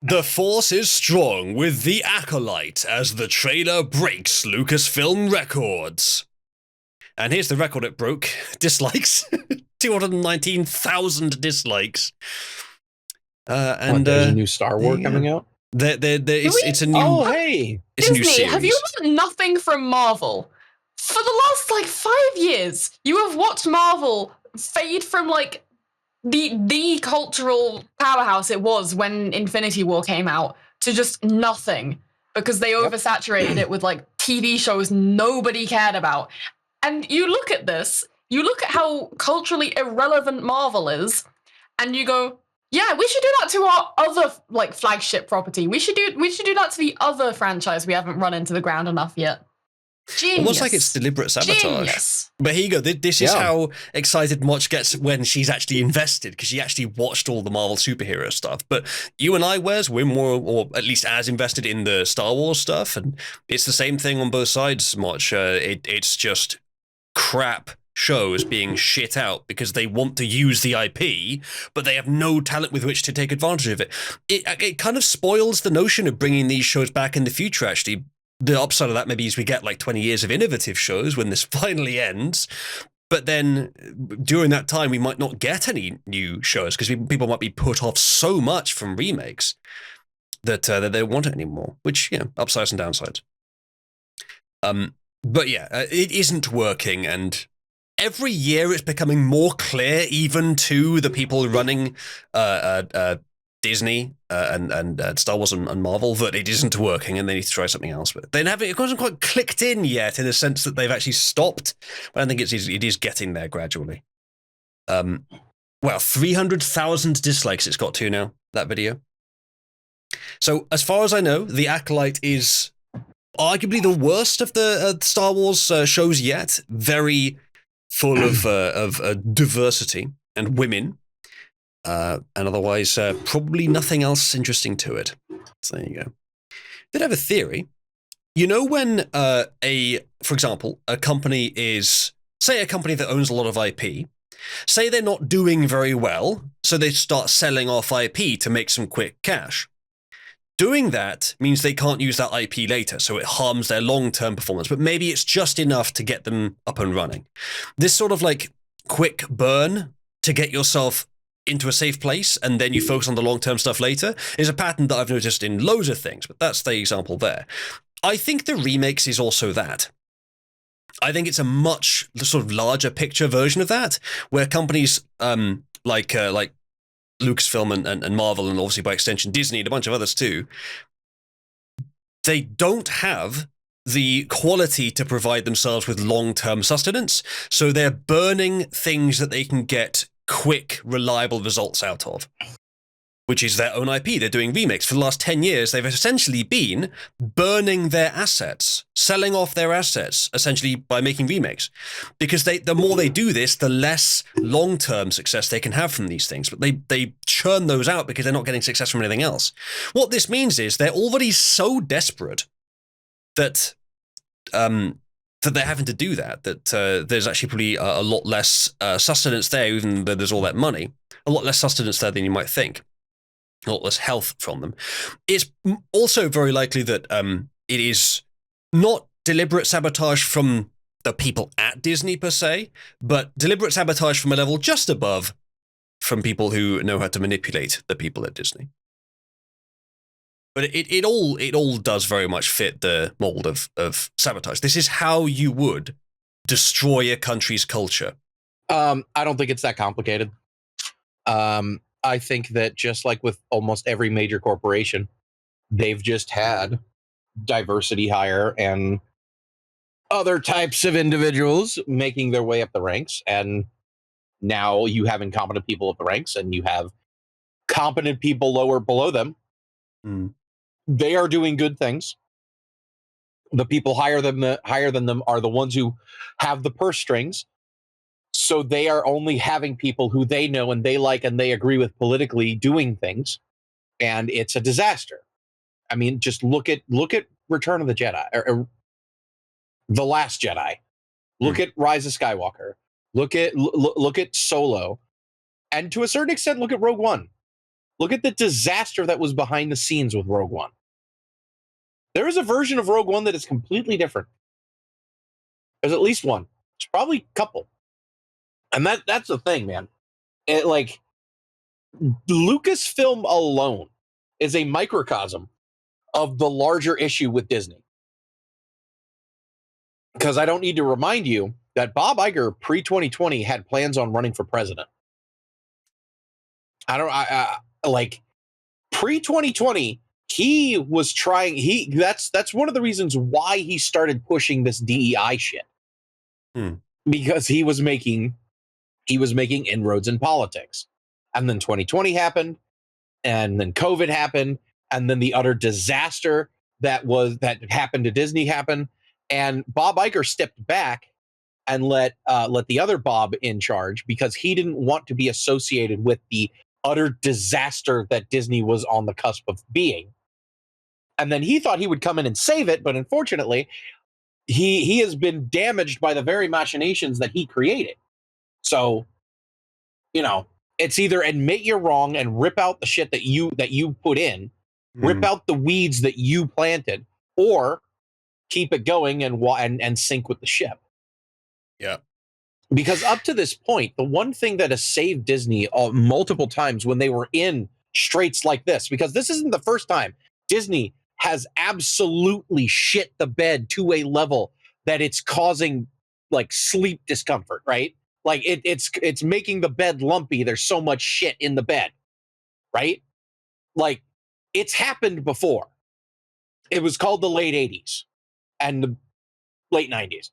The force is strong with the Acolyte as the trailer breaks Lucasfilm records. And here's the record it broke. Dislikes. 219,000 dislikes. There's a new Star Wars coming out? It's a new... Oh, hey! It's a new Disney, series. have you learned nothing from Marvel? For the last, 5 years, you have watched Marvel fade from, the cultural powerhouse it was when Infinity War came out to just nothing because they oversaturated it with, TV shows nobody cared about. And you look at this, you look at how culturally irrelevant Marvel is, and you go, yeah, we should do that to our other flagship property. We should do that to the other franchise we haven't run into the ground enough yet. Genius. Almost like it's deliberate sabotage. Genius. But here you go. This is how excited Motch gets when she's actually invested, because she actually watched all the Marvel superhero stuff. But you and I, Wes, we're more, or at least as invested in the Star Wars stuff, and it's the same thing on both sides, Motch. It's just crap shows being shit out because they want to use the IP, but they have no talent with which to take advantage of it. It kind of spoils the notion of bringing these shows back in the future, actually. The upside of that maybe is we get 20 years of innovative shows when this finally ends, but then during that time we might not get any new shows because people might be put off so much from remakes that they don't want it anymore, which, upsides and downsides. But yeah, it isn't working, and every year it's becoming more clear, even to the people running Disney and Star Wars and Marvel, that it isn't working and they need to try something else. But it hasn't quite clicked in yet, in the sense that they've actually stopped. But I think it is getting there gradually. 300,000 dislikes it's got to now, that video. So as far as I know, The Acolyte is arguably the worst of the Star Wars shows yet. Very full of diversity and women, and otherwise probably nothing else interesting to it. So there you go. Did have a theory. You know, when for example, a company that owns a lot of IP, say they're not doing very well, so they start selling off IP to make some quick cash. Doing that means they can't use that IP later, so it harms their long-term performance, but maybe it's just enough to get them up and running. This sort of quick burn to get yourself into a safe place and then you focus on the long-term stuff later is a pattern that I've noticed in loads of things, but that's the example there. I think the remakes is also that. I think it's a much sort of larger picture version of that, where companies like Lucasfilm and Marvel, and obviously by extension Disney and a bunch of others too, they don't have the quality to provide themselves with long-term sustenance, so they're burning things that they can get quick, reliable results out of, which is their own IP. They're doing remakes. For the last 10 years, they've essentially been burning their assets, selling off their assets, essentially by making remakes. Because the more they do this, the less long-term success they can have from these things. But they churn those out because they're not getting success from anything else. What this means is they're already so desperate that that they're having to do that there's actually probably a lot less sustenance there, even though there's all that money. A lot less sustenance there than you might think. A lot less health from them. It's also very likely that it is not deliberate sabotage from the people at Disney per se, but deliberate sabotage from a level just above, from people who know how to manipulate the people at Disney. But it all does very much fit the mold of sabotage. This is how you would destroy a country's culture. I don't think it's that complicated. I think that just like with almost every major corporation, they've just had diversity hire and other types of individuals making their way up the ranks. And now you have incompetent people up the ranks and you have competent people lower below them. Mm. They are doing good things. The people higher than them are the ones who have the purse strings. So they are only having people who they know and they like and they agree with politically doing things, and it's a disaster. I mean, just look at Return of the Jedi, or The Last Jedi. Look at Rise of Skywalker. Look at Solo, and to a certain extent, look at Rogue One. Look at the disaster that was behind the scenes with Rogue One. There is a version of Rogue One that is completely different. There's at least one. There's probably a couple. And that's the thing, man. It, like, Lucasfilm alone is a microcosm of the larger issue with Disney. Because I don't need to remind you that Bob Iger pre-2020 had plans on running for president. Like pre-2020, he was trying. That's one of the reasons why he started pushing this DEI shit. Because he was making inroads in politics. And then 2020 happened, and then COVID happened, and then the utter disaster that happened to Disney happened. And Bob Iger stepped back and let the other Bob in charge because he didn't want to be associated with the utter disaster that Disney was on the cusp of being. And then he thought he would come in and save it, but unfortunately, he has been damaged by the very machinations that he created. So, it's either admit you're wrong and rip out the shit that you put in, rip out the weeds that you planted, or keep it going and sink with the ship. Yeah. Because up to this point, the one thing that has saved Disney multiple times when they were in straits like this, because this isn't the first time Disney has absolutely shit the bed to a level that it's causing like sleep discomfort, right? Like it's making the bed lumpy. There's so much shit in the bed, right? Like it's happened before. It was called the late 80s and the late 90s.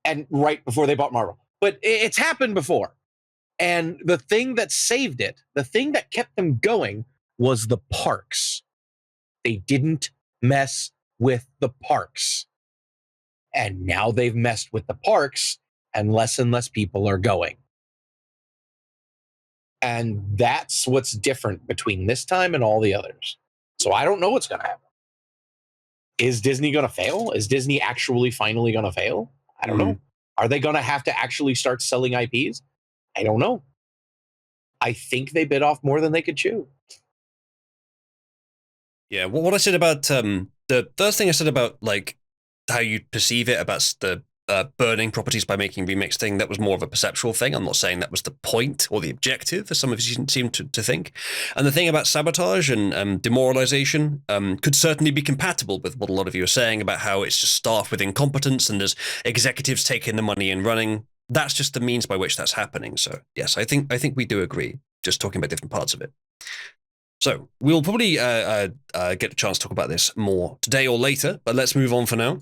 And right before they bought Marvel. But it's happened before. And the thing that saved it, the thing that kept them going was the parks. They didn't mess with the parks. And now they've messed with the parks and less people are going. And that's what's different between this time and all the others. So I don't know what's going to happen. Is Disney going to fail? Is Disney actually finally going to fail? I don't know. Are they going to have to actually start selling IPs? I don't know. I think they bit off more than they could chew. Yeah, well, what I said about the first thing I said about like how you perceive it about the burning properties by making remakes thing, that was more of a perceptual thing. I'm not saying that was the point or the objective, as some of you seem to think. And the thing about sabotage and demoralization could certainly be compatible with what a lot of you are saying about how it's just staff with incompetence and there's executives taking the money and running. That's just the means by which that's happening. So yes, I think we do agree, just talking about different parts of it. So we'll probably get a chance to talk about this more today or later, but let's move on for now.